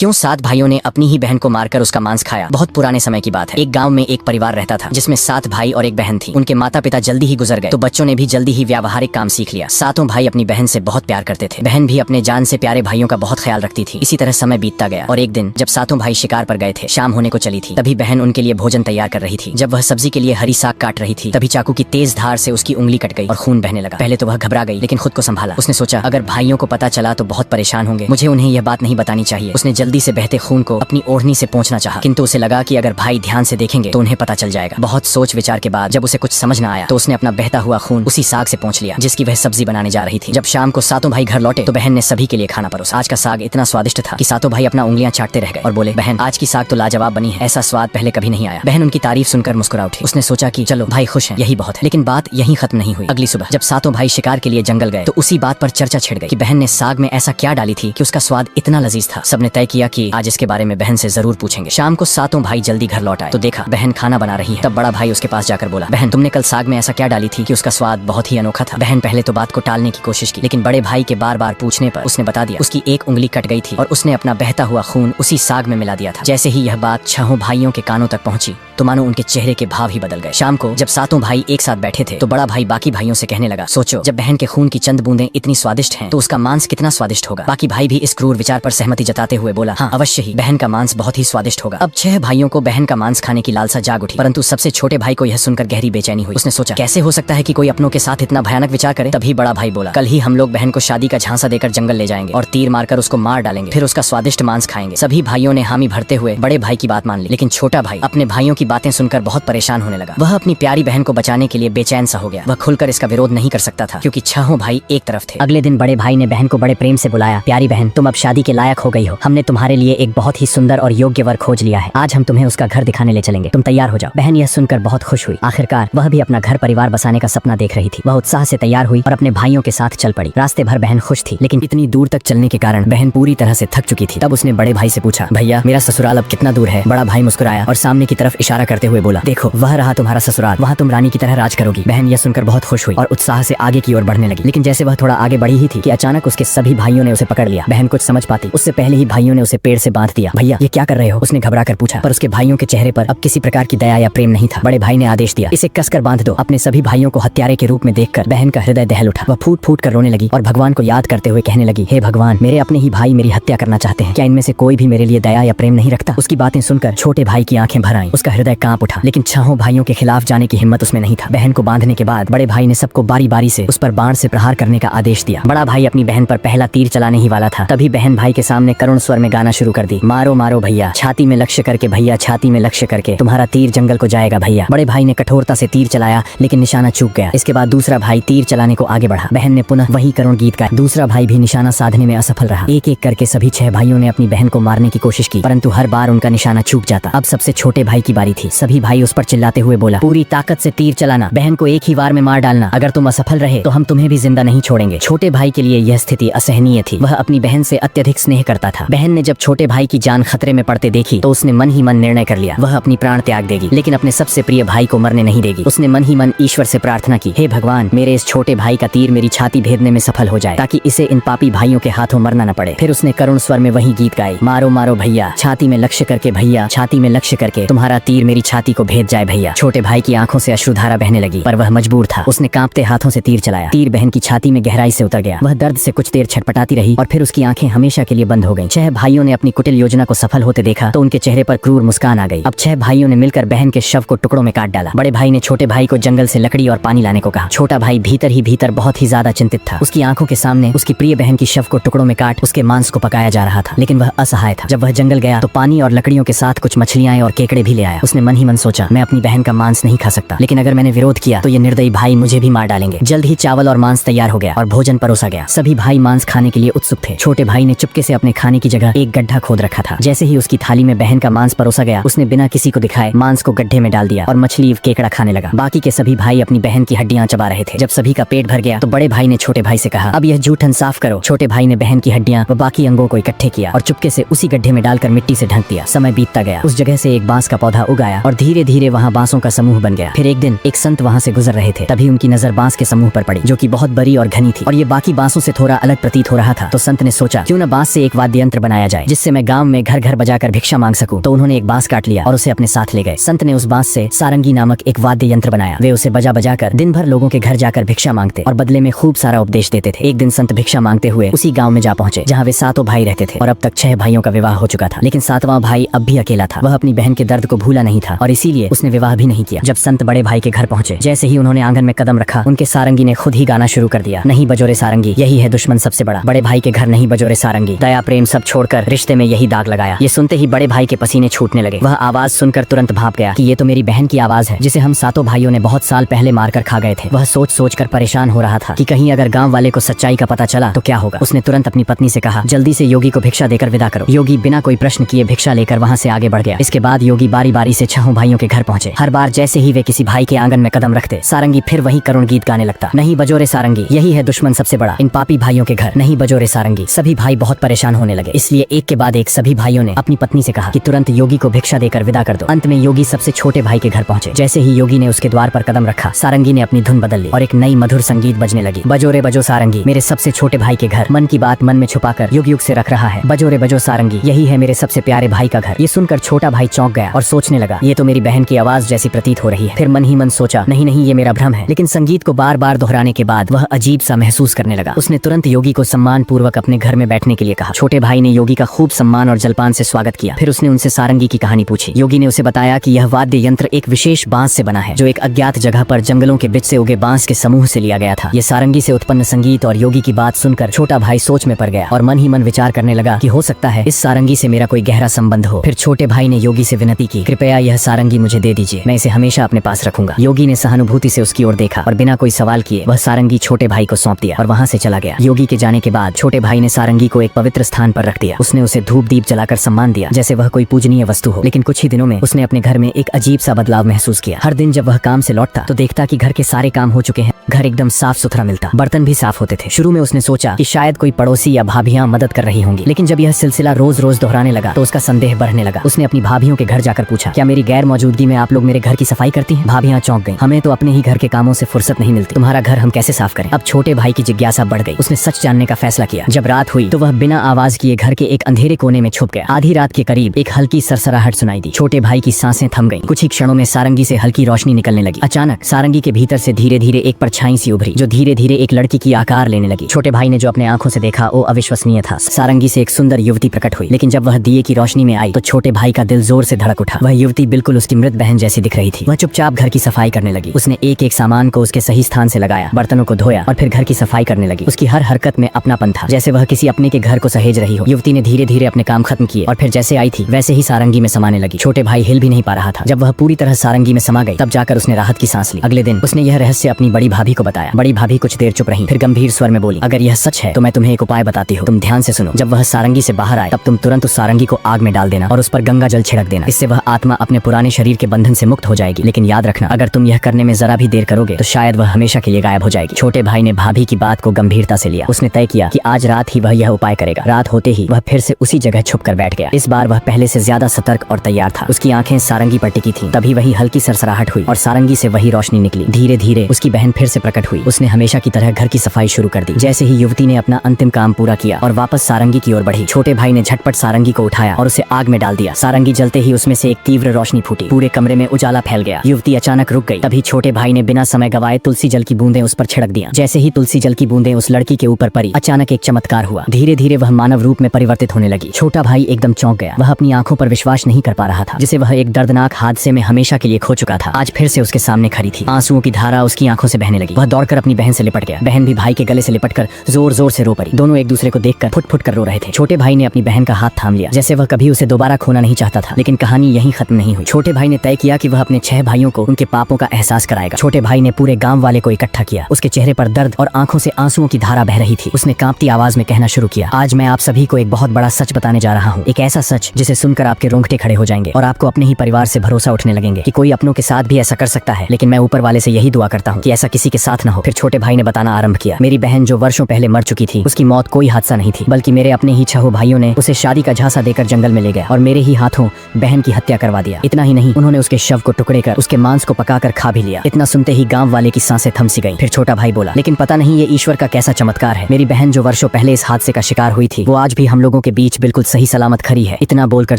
क्यों 7 भाइयों ने अपनी ही बहन को मारकर उसका मांस खाया। बहुत पुराने समय की बात है। एक गांव में एक परिवार रहता था जिसमें 7 भाई और एक बहन थी। उनके माता पिता जल्दी ही गुजर गए तो बच्चों ने भी जल्दी ही व्यावहारिक काम सीख लिया। 7 भाई अपनी बहन से बहुत प्यार करते थे। बहन भी अपने जान से प्यारे भाइयों का बहुत ख्याल रखती थी। इसी तरह समय बीतता गया और एक दिन जब 7 भाई शिकार पर गए थे, शाम होने को चली थी, तभी बहन उनके लिए भोजन तैयार कर रही थी। जब वह सब्जी के लिए हरी साग काट रही थी तभी चाकू की तेज धार से उसकी उंगली कट गई और खून बहने लगा। पहले तो वह घबरा गई लेकिन खुद को संभाला। उसने सोचा अगर भाइयों को पता चला तो बहुत परेशान होंगे, मुझे उन्हें यह बात नहीं बतानी चाहिए। उसने जल्दी से बहते खून को अपनी ओढ़नी से पोंछना चाहा, किंतु उसे लगा कि अगर भाई ध्यान से देखेंगे तो उन्हें पता चल जाएगा। बहुत सोच विचार के बाद जब उसे कुछ समझ न आया तो उसने अपना बहता हुआ खून उसी साग से पोंछ लिया जिसकी वह सब्जी बनाने जा रही थी। जब शाम को 7 भाई घर लौटे तो बहन ने सभी के लिए खाना परोसा। आज का साग इतना स्वादिष्ट था कि 7 भाई अपना उंगलियां चाटते रह गए और बोले, बहन आज की साग तो लाजवाब बनी है, ऐसा स्वाद पहले कभी नहीं आया। बहन उनकी तारीफ सुनकर मुस्कुरा उठी। उसने सोचा कि चलो भाई खुश हैं, यही बहुत है। लेकिन बात यहीं खत्म नहीं हुई। अगली सुबह जब 7 भाई शिकार के लिए जंगल गए तो उसी बात पर चर्चा छिड़ गई कि बहन ने साग में ऐसा क्या डाली थी कि उसका स्वाद इतना लजीज था। सबने तय किया कि आज इसके बारे में बहन से जरूर पूछेंगे। शाम को 7 भाई जल्दी घर लौट आए तो देखा बहन खाना बना रही है। तब बड़ा भाई उसके पास जाकर बोला, बहन तुमने कल साग में ऐसा क्या डाली थी कि उसका स्वाद बहुत ही अनोखा था। बहन पहले तो बात को टालने की कोशिश की लेकिन बड़े भाई के बार बार पूछने पर उसने बता दिया उसकी एक उंगली कट गई थी और उसने अपना बहता हुआ खून उसी साग में मिला दिया था। जैसे ही यह बात 6 भाइयों के कानों तक पहुंची तो मानो उनके चेहरे के भाव ही बदल गए। शाम को जब 7 भाई एक साथ बैठे थे तो बड़ा भाई बाकी भाइयों से कहने लगा, सोचो जब बहन के खून की चंद बूंदें इतनी स्वादिष्ट हैं तो उसका मांस कितना स्वादिष्ट होगा। बाकी भाई भी इस क्रूर विचार पर सहमति जताते हुए बोला, हाँ अवश्य ही बहन का मांस बहुत ही स्वादिष्ट होगा। अब 6 भाइयों को बहन का मांस खाने की लालसा जाग उठी, परंतु सबसे छोटे भाई को यह सुनकर गहरी बेचैनी हुई। उसने सोचा कैसे हो सकता है कि कोई अपनों के साथ इतना भयानक विचार करे। तभी बड़ा भाई बोला, कल ही हम लोग बहन को शादी का झांसा देकर जंगल ले जाएंगे और तीर मारकर उसको मार डालेंगे, फिर उसका स्वादिष्ट मांस खाएंगे। सभी भाइयों ने हामी भरते हुए बड़े भाई की बात मान ली, लेकिन छोटा भाई अपने भाइयों की बातें सुनकर बहुत परेशान होने लगा। वह अपनी प्यारी बहन को बचाने के लिए बेचैन सा हो गया। वह खुलकर इसका विरोध नहीं कर सकता था क्योंकि 6 भाई एक तरफ थे। अगले दिन बड़े भाई ने बहन को बड़े प्रेम से बुलाया, प्यारी बहन तुम अब शादी के लायक हो गई हो। हमने तुम्हारे लिए एक बहुत ही सुंदर और योग्य वर खोज लिया है। आज हम तुम्हें उसका घर दिखाने ले चलेंगे, तुम तैयार हो जाओ। बहन यह सुनकर बहुत खुश हुई। आखिरकार वह भी अपना घर परिवार बसाने का सपना देख रही थी। वह उत्साह से तैयार हुई और अपने भाइयों के साथ चल पड़ी। रास्ते भर बहन खुश थी लेकिन इतनी दूर तक चलने के कारण बहन पूरी तरह से थक चुकी थी। तब उसने बड़े भाई से पूछा, भैया मेरा ससुराल अब कितना दूर है। बड़ा भाई मुस्कुराया और सामने की तरफ इशारा करते हुए बोला, देखो वह रहा तुम्हारा ससुराल, वहाँ तुम रानी की तरह राज करोगी। बहन यह सुनकर बहुत खुश हुई और उत्साह से आगे की ओर बढ़ने लगी। लेकिन जैसे वह थोड़ा आगे बढ़ी ही थी कि अचानक उसके सभी भाइयों ने उसे पकड़ लिया। बहन कुछ समझ पाती उससे पहले ही भाइयों ने उसे पेड़ से बांध दिया। भैया ये क्या कर रहे हो, उसने घबरा कर पूछा, पर उसके भाइयों के चेहरे पर अब किसी प्रकार की दया या प्रेम नहीं था। बड़े भाई ने आदेश दिया, इसे कसकर बांध दो। अपने सभी भाइयों को हत्यारे के रूप में देखकर बहन का हृदय दहल उठा। वह फूट फूट कर रोने लगी और भगवान को याद करते हुए कहने लगी, हे भगवान मेरे अपने ही भाई मेरी हत्या करना चाहते हैं, क्या इनमें से कोई भी मेरे लिए दया या प्रेम नहीं रखता। उसकी बातें सुनकर छोटे भाई की आंखें भर आईं। उसका हृदय कांप उठा लेकिन 6 भाइयों के खिलाफ जाने की हिम्मत उसमें नहीं था। बहन को बांधने के बाद बड़े भाई ने सबको बारी बारी से उस पर बाण से प्रहार करने का आदेश दिया। बड़ा भाई अपनी बहन पर पहला तीर चलाने ही वाला था, तभी बहन भाई के सामने करुण स्वर में गाना शुरू कर दी, मारो मारो भैया छाती में लक्ष्य करके, भैया छाती में लक्ष्य करके, तुम्हारा तीर जंगल को जाएगा भैया। बड़े भाई ने कठोरता से तीर चलाया लेकिन निशाना चूक गया। इसके बाद दूसरा भाई तीर चलाने को आगे बढ़ा। बहन ने पुनः वही करुण गीत गाया। दूसरा भाई भी निशाना साधने में असफल रहा। एक एक करके सभी 6 भाइयों ने अपनी बहन को मारने की कोशिश की परंतु हर बार उनका निशाना चूक जाता। अब सबसे छोटे भाई की बारी थी। सभी भाई उस पर चिल्लाते हुए बोला, पूरी ताकत से तीर चलाना, बहन को एक ही वार में मार डालना, अगर तुम असफल रहे तो हम तुम्हें भी जिंदा नहीं छोड़ेंगे। छोटे भाई के लिए यह स्थिति असहनीय थी। वह अपनी बहन से अत्यधिक स्नेह करता था। बहन ने जब छोटे भाई की जान खतरे में पड़ते देखी तो उसने मन ही मन निर्णय कर लिया, वह अपनी प्राण त्याग देगी लेकिन अपने सबसे प्रिय भाई को मरने नहीं देगी। उसने मन ही मन ईश्वर से प्रार्थना की, हे भगवान मेरे इस छोटे भाई का तीर मेरी छाती भेदने में सफल हो जाए ताकि इसे इन पापी भाइयों के हाथों मरना न पड़े। फिर उसने करुण स्वर में वही गीत गाए, मारो मारो भैया छाती में लक्ष्य करके, भैया छाती में लक्ष्य करके, तुम्हारा तीर मेरी छाती को भेद जाए भैया। छोटे भाई की आंखों से अश्रुधारा बहने लगी पर वह मजबूर था। उसने कांपते हाथों से तीर चलाया। तीर बहन की छाती में गहराई से उतर गया। वह दर्द से कुछ देर छटपटाती रही और फिर उसकी आंखें हमेशा के लिए बंद हो गईं। 6 भाइयों ने अपनी कुटिल योजना को सफल होते देखा तो उनके चेहरे पर क्रूर मुस्कान आ गई। अब 6 भाइयों ने मिलकर बहन के शव को टुकड़ों में काट डाला। बड़े भाई ने छोटे भाई को जंगल से लकड़ी और पानी लाने को कहा। छोटा भाई भीतर ही भीतर बहुत ही ज्यादा चिंतित था। उसकी आंखों के सामने उसकी प्रिय बहन की शव को टुकड़ों में काट उसके मांस को पकाया जा रहा था लेकिन वह असहाय था। जब वह जंगल गया तो पानी और लकड़ियों के साथ कुछ मछलियां और केकड़े भी ले आया। उसने मन ही मन सोचा, मैं अपनी बहन का मांस नहीं खा सकता, लेकिन अगर मैंने विरोध किया तो ये निर्दयी भाई मुझे भी मार डालेंगे। जल्द ही चावल और मांस तैयार हो गया और भोजन परोसा गया। सभी भाई मांस खाने के लिए उत्सुक थे। छोटे भाई ने चुपके से अपने खाने की जगह एक गड्ढा खोद रखा था। जैसे ही उसकी थाली में बहन का मांस परोसा गया उसने बिना किसी को दिखाए मांस को गड्ढे में डाल दिया और मछली केकड़ा खाने लगा। बाकी के सभी भाई अपनी बहन की हड्डियां चबा रहे थे। जब सभी का पेट भर गया तो बड़े भाई ने छोटे भाई से कहा, अब यह जूठन साफ करो। छोटे भाई ने बहन की हड्डियां व बाकी अंगों को इकट्ठे किया और चुपके से उसी गड्ढे में डालकर मिट्टी से ढक दिया। समय बीतता गया। उस जगह से एक बांस का पौधा उगाया और धीरे धीरे वहाँ बांसों का समूह बन गया। फिर एक दिन एक संत वहाँ से गुजर रहे थे, तभी उनकी नजर बांस के समूह पर पड़ी जो कि बहुत बड़ी और घनी थी और ये बाकी बांसों से थोड़ा अलग प्रतीत हो रहा था। तो संत ने सोचा, क्यों न बांस से एक वाद्य यंत्र बनाया जाए जिससे मैं गांव में घर घर बजाकर भिक्षा मांग सकूं। तो उन्होंने एक बांस काट लिया और उसे अपने साथ ले गए। संत ने उस बांस से सारंगी नामक एक वाद्य यंत्र बनाया। वे उसे बजा बजा कर दिन भर लोगों के घर जाकर भिक्षा मांगते और बदले में खूब सारा उपदेश देते थे। एक दिन संत भिक्षा मांगते हुए उसी गाँव में जा पहुंचे जहाँ वे 7 भाई रहते थे और अब तक 6 भाइयों का विवाह हो चुका था, लेकिन 7वां भाई अब भी अकेला था। वह अपनी बहन के दर्द को भूला नहीं था और इसीलिए उसने विवाह भी नहीं किया। जब संत बड़े भाई के घर पहुंचे, जैसे ही उन्होंने आंगन में कदम रखा, उनके सारंगी ने खुद ही गाना शुरू कर दिया, नहीं बजोरे सारंगी, यही है दुश्मन सबसे बड़ा। बड़े भाई के घर नहीं बजोरे सारंगी, दया प्रेम सब छोड़कर रिश्ते में यही दाग लगाया। ये सुनते ही बड़े भाई के पसीने छूटने लगे। वह आवाज सुनकर तुरंत भाप गया कि ये तो मेरी बहन की आवाज है, जिसे हम 7 भाइयों ने बहुत साल पहले मारकर खा गए थे। वह सोच सोच कर परेशान हो रहा था कि कहीं अगर गाँव वाले को सच्चाई का पता चला तो क्या होगा। उसने तुरंत अपनी पत्नी से कहा, जल्दी से योगी को भिक्षा देकर विदा करो। योगी बिना कोई प्रश्न किए भिक्षा लेकर वहाँ से आगे बढ़ गया। इसके बाद योगी बारी बारी से 6 भाइयों के घर पहुंचे। हर बार जैसे ही वे किसी भाई के आंगन में कदम रखते, सारंगी फिर वही करुण गीत गाने लगता, नहीं बजोरे सारंगी, यही है दुश्मन सबसे बड़ा, इन पापी भाइयों के घर नहीं बजोरे सारंगी। सभी भाई बहुत परेशान होने लगे, इसलिए एक के बाद एक सभी भाइयों ने अपनी पत्नी से कहा कि तुरंत योगी को भिक्षा देकर विदा कर दो। अंत में योगी सबसे छोटे भाई के घर पहुंचे। जैसे ही योगी ने उसके द्वार पर कदम रखा, सारंगी ने अपनी धुन बदल ली और एक नई मधुर संगीत बजने लगी। बजो रे बजो सारंगी, मेरे सबसे छोटे भाई के घर, मन की बात मन में छुपाकर युग युग से रख रहा है। बजो रे बजो सारंगी, यही है मेरे सबसे प्यारे भाई का घर। ये सुनकर छोटा भाई चौंक गया और सोचने लगा, ये तो मेरी बहन की आवाज जैसी प्रतीत हो रही है। फिर मन ही मन सोचा, नहीं नहीं, ये मेरा भ्रम है। लेकिन संगीत को बार बार दोहराने के बाद वह अजीब सा महसूस करने लगा। उसने तुरंत योगी को सम्मान पूर्वक अपने घर में बैठने के लिए कहा। छोटे भाई ने योगी का खूब सम्मान और जलपान से स्वागत किया। फिर उसने उनसे सारंगी की कहानी पूछी। योगी ने उसे बताया कि यह वाद्य यंत्र एक विशेष बांस से बना है, जो एक अज्ञात जगह पर जंगलों के बीच से उगे बांस के समूह से लिया गया था। ये सारंगी से उत्पन्न संगीत और योगी की बात सुनकर छोटा भाई सोच में पड़ गया और मन ही मन विचार करने लगा कि हो सकता है इस सारंगी से मेरा कोई गहरा संबंध हो। फिर छोटे भाई ने योगी से विनती की, कृपया यह सारंगी मुझे दे दीजिए, मैं इसे हमेशा अपने पास रखूंगा। योगी ने सहानुभूति से उसकी ओर देखा और बिना कोई सवाल किए वह सारंगी छोटे भाई को सौंप दिया और वहाँ से चला गया। योगी के जाने के बाद छोटे भाई ने सारंगी को एक पवित्र स्थान पर रख दिया। उसने उसे धूप दीप जलाकर सम्मान दिया जैसे वह कोई पूजनीय वस्तु हो। लेकिन कुछ ही दिनों में उसने अपने घर में एक अजीब सा बदलाव महसूस किया। हर दिन जब वह काम से लौटता तो देखता कि घर के सारे काम हो चुके हैं, घर एकदम साफ सुथरा मिलता, बर्तन भी साफ होते थे। शुरू में उसने सोचा कि शायद कोई पड़ोसी या भाभियां मदद कर रही होंगी, लेकिन जब यह सिलसिला रोज रोज दोहराने लगा तो उसका संदेह बढ़ने लगा। उसने अपनी भाभियों के घर जाकर पूछा, क्या मेरी गैर मौजूदगी में आप लोग मेरे घर की सफाई करती हैं? भाभियां चौंक गईं, हमें तो अपने ही घर के कामों से फुर्सत नहीं मिलती, तुम्हारा घर हम कैसे साफ करें? अब छोटे भाई की जिज्ञासा बढ़ गई। उसने सच जानने का फैसला किया। जब रात हुई तो वह बिना आवाज किए घर के एक अंधेरे कोने में छुप गया। आधी रात के करीब एक हल्की सरसराहट सुनाई दी। छोटे भाई की सांसें थम गईं। कुछ ही क्षणों में सारंगी से हल्की रोशनी निकलने लगी। अचानक सारंगी के भीतर से धीरे धीरे एक परछाई सी उभरी, जो धीरे धीरे एक लड़की की आकार लेने लगी। छोटे भाई ने जो अपने आंखों से देखा वो अविश्वसनीय था। सारंगी से एक सुंदर युवती प्रकट हुई, लेकिन जब वह दिए की रोशनी में आई तो छोटे भाई का दिल जोर से धड़क उठा। वह युवती बिल्कुल उसकी मृत बहन जैसी दिख रही थी। वह चुपचाप घर की सफाई करने लगी। उसने एक एक सामान को उसके सही स्थान से लगाया, बर्तनों को धोया और फिर घर की सफाई करने लगी। उसकी हर हरकत में अपनापन था, जैसे वह किसी अपने के घर को सहेज रही हो। युवती ने धीरे धीरे अपने काम खत्म किए और फिर जैसे आई थी वैसे ही सारंगी में समाने लगी। छोटे भाई हिल भी नहीं पा रहा था। जब वह पूरी तरह सारंगी में समा गई तब जाकर उसने राहत की सांस ली। अगले दिन उसने यह रहस्य अपनी बड़ी भाभी को बताया। बड़ी भाभी कुछ देर चुप रही, फिर गंभीर स्वर में बोली, अगर यह सच है तो मैं तुम्हें एक उपाय बताती हूँ, तुम ध्यान से सुनो। जब वह सारंगी से बाहर आए तब तुम तुरंत उस सारंगी को आग में डाल देना और उस पर गंगा जल छिड़क देना। इससे वह आत्मा अपने पुराने शरीर के बंधन से मुक्त हो जाएगी। लेकिन याद रखना, अगर तुम यह करने में जरा भी देर करोगे तो शायद वह हमेशा के लिए गायब हो जाएगी। छोटे भाई ने भाभी की बात को गंभीरता से लिया। उसने तय किया कि आज रात ही वह यह उपाय करेगा। रात होते ही वह फिर से उसी जगह छुप कर बैठ गया। इस बार वह पहले से ज्यादा सतर्क और तैयार था। उसकी आंखें सारंगी पर टिकी थीं। तभी वही हल्की सरसराहट हुई और सारंगी से वही रोशनी निकली। धीरे धीरे उसकी बहन फिर से प्रकट हुई। उसने हमेशा की तरह घर की सफाई शुरू कर दी। जैसे ही युवती ने अपना अंतिम काम पूरा किया और वापस सारंगी की ओर बढ़ी, छोटे भाई ने झटपट सारंगी को उठाया और उसे आग में डाल दिया। सारंगी जलते ही उसमें से एक तीव्र रोशनी फूटी। पूरे कमरे में उजाला फैल गया। युवती अचानक रुक गई। तभी छोटे भाई ने बिना समय गवाए तुलसी जल की बूंदें उस पर छिड़क दिया। जैसे ही तुलसी जल की बूंदें उस लड़की के ऊपर पड़ी, अचानक एक चमत्कार हुआ। धीरे धीरे वह मानव रूप में परिवर्तित होने लगी। छोटा भाई एकदम चौंक गया। वह अपनी आंखों पर विश्वास नहीं कर पा रहा था, जिसे वह एक दर्दनाक हादसे में हमेशा के लिए खो चुका था। आज फिर से उसके सामने खड़ी थी। आंसुओं की धारा उसकी आंखों से बहने लगी। वह दौड़कर अपनी बहन से लिपट गया। बहन भी भाई के गले से लिपटकर जोर जोर से रो पड़ी। दोनों एक दूसरे को देखकर फुट फुट कर रो रहे थे। छोटे भाई ने अपनी बहन का हाथ थाम लिया, जैसे वह कभी उसे दोबारा खोना नहीं चाहता था। लेकिन कहानी यहीं खत्म नहीं हुई। छोटे भाई ने तय किया कि वह अपने 6 भाइयों को उनके पापों का एहसास कराएगा। छोटे भाई ने पूरे गांव वाले को इकट्ठा किया। उसके चेहरे पर दर्द और आंखों से आंसुओं की धारा बह रही थी। उसने कांपती आवाज में कहना शुरू किया, आज मैं आप सभी को एक बहुत बड़ा सच बताने जा रहा हूँ। एक ऐसा सच जिसे सुनकर आपके रोंगटे खड़े हो जाएंगे और आपको अपने ही परिवार से भरोसा उठने लगेंगे कि कोई अपनों के साथ भी ऐसा कर सकता है। लेकिन मैं ऊपर वाले से यही दुआ करता हूँ कि ऐसा किसी के साथ न हो। फिर छोटे भाई ने बताना आरंभ किया, मेरी बहन जो वर्षों पहले मर चुकी थी, उसकी मौत कोई हादसा नहीं थी, बल्कि मेरे अपने ही 6 भाइयों ने उसे शादी का झांसा देकर जंगल में ले गए और मेरे ही हाथों बहन की हत्या करवा दिया। इतना ही नहीं, उन्होंने उसके शव को टुकड़े कर उसके मांस को पकाकर खा भी लिया। इतना सुनते ही गांव वाले की सांसें थम सी गईं। फिर छोटा भाई बोला, लेकिन पता नहीं ये ईश्वर का कैसा चमत्कार है। मेरी बहन जो वर्षों पहले इस हादसे का शिकार हुई थी, वो आज भी हम लोगों सड़कों के बीच बिल्कुल सही सलामत खड़ी है। इतना बोलकर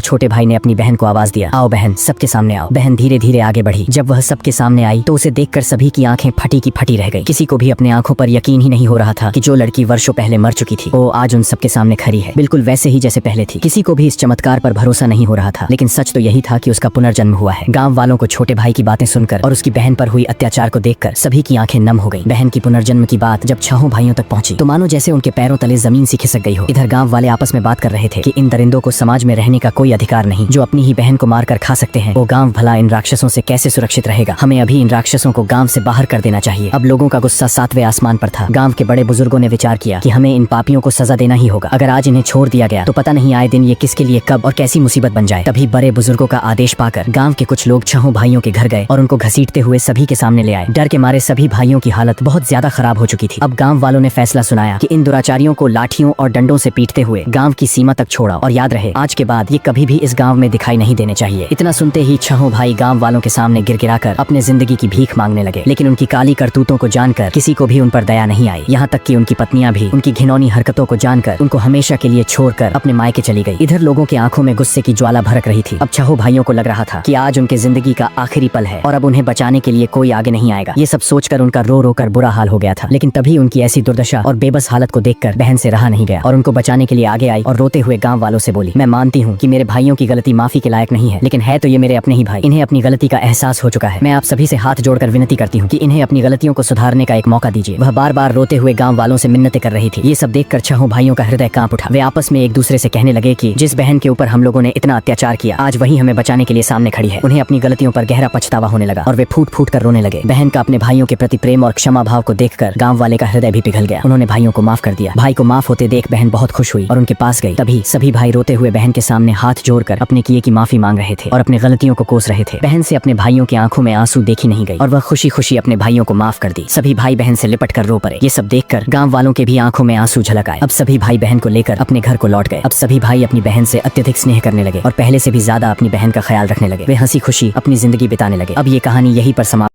छोटे भाई ने अपनी बहन को आवाज दिया, आओ बहन, सबके सामने आओ। बहन धीरे धीरे आगे बढ़ी। जब वह सबके सामने आई तो उसे देखकर सभी की आंखें फटी की फटी रह गई। किसी को भी अपने आंखों पर यकीन ही नहीं हो रहा था कि जो लड़की वर्षों पहले मर चुकी थी वो आज उन सबके सामने खड़ी है, बिल्कुल वैसे ही जैसे पहले थी। किसी को भी इस चमत्कार पर भरोसा नहीं हो रहा था, लेकिन सच तो यही था कि उसका पुनर्जन्म हुआ है। गांव वालों को छोटे भाई की बातें सुनकर और उसकी बहन पर हुई अत्याचार को देखकर सभी की आंखें नम हो गई। बहन की पुनर्जन्म की बात जब छहों भाइयों तक पहुंची तो मानो जैसे उनके पैरों तले जमीन सी खिसक गई हो। इधर गांव वाले आपस में बात कर रहे थे कि इन दरिंदों को समाज में रहने का कोई अधिकार नहीं, जो अपनी ही बहन को मार कर खा सकते हैं। वो गांव भला इन राक्षसों से कैसे सुरक्षित रहेगा? हमें अभी इन राक्षसों को गांव से बाहर कर देना चाहिए। अब लोगों का गुस्सा 7वें आसमान पर था। गांव के बड़े बुजुर्गों ने विचार किया कि हमें इन पापियों को सजा देना ही होगा। अगर आज इन्हें छोड़ दिया गया तो पता नहीं आए दिन ये किसके लिए कब और कैसी मुसीबत बन जाए। तभी बड़े बुजुर्गों का आदेश पाकर गांव के कुछ लोग छहों भाइयों के घर गए और उनको घसीटते हुए सभी के सामने ले आए। डर के मारे सभी भाइयों की हालत बहुत ज्यादा खराब हो चुकी थी। अब गांव वालों ने फैसला सुनाया कि इन दुराचारियों को लाठियों और डंडों से पीटते हुए गांव की सीमा तक छोड़ा, और याद रहे आज के बाद ये कभी भी इस गांव में दिखाई नहीं देने चाहिए। इतना सुनते ही छहों भाई गांव वालों के सामने गिड़गिड़ाकर अपने जिंदगी की भीख मांगने लगे, लेकिन उनकी काली करतूतों को जानकर किसी को भी उन पर दया नहीं आई। यहाँ तक कि उनकी पत्नियां भी उनकी घिनौनी हरकतों को जानकर उनको हमेशा के लिए छोड़कर अपने मायके चली गई। इधर लोगों की आंखों में गुस्से की ज्वाला भड़क रही थी। अब छहों भाइयों को लग रहा था कि आज उनके जिंदगी का आखिरी पल है और अब उन्हें बचाने के लिए कोई आगे नहीं आएगा। ये सब सोचकर उनका रो रो कर बुरा हाल हो गया था। लेकिन तभी उनकी ऐसी दुर्दशा और बेबस हालत को देखकर बहन से रहा नहीं गया और उनको बचाने के लिए आगे आई और रोते हुए गांव वालों से बोली, मैं मानती हूँ कि मेरे भाइयों की गलती माफी के लायक नहीं है, लेकिन है तो ये मेरे अपने ही भाई। इन्हें अपनी गलती का एहसास हो चुका है। मैं आप सभी से हाथ जोड़कर विनती करती हूँ कि इन्हें अपनी गलतियों को सुधारने का एक मौका दीजिए। वह बार बार रोते हुए गांव वालों से मिन्नतें कर रही थी। ये सब देखकर छहों भाइयों का हृदय कांप उठा। वे आपस में एक दूसरे से कहने लगे कि जिस बहन के ऊपर हम लोगों ने इतना अत्याचार किया आज वही हमें बचाने के लिए सामने खड़ी है। उन्हें अपनी गलतियों पर गहरा पछतावा होने लगा और वे फूट फूट कर रोने लगे। बहन का अपने भाइयों के प्रति प्रेम और क्षमा भाव को देखकर गांव वाले का हृदय भी पिघल गया। उन्होंने भाइयों को माफ कर दिया। भाई को माफ होते देख बहन बहुत खुश हुई और उनके पास गई। तभी सभी भाई रोते हुए बहन के सामने हाथ जोड़कर अपने किए की माफी मांग रहे थे और अपने गलतियों को कोस रहे थे। बहन से अपने भाइयों की आंखों में आंसू देखी नहीं गई और वह खुशी खुशी अपने भाइयों को माफ कर दी। सभी भाई बहन से लिपट कर रो पड़े। ये सब देखकर गांव वालों के भी आंखों में आंसू झलक आए। अब सभी भाई बहन को लेकर अपने घर को लौट गए। अब सभी भाई अपनी बहन से अत्यधिक स्नेह करने लगे और पहले से भी ज्यादा अपनी बहन का ख्याल रखने लगे। वे हंसी खुशी अपनी जिंदगी बिताने लगे। अब ये कहानी यहीं पर समाप्त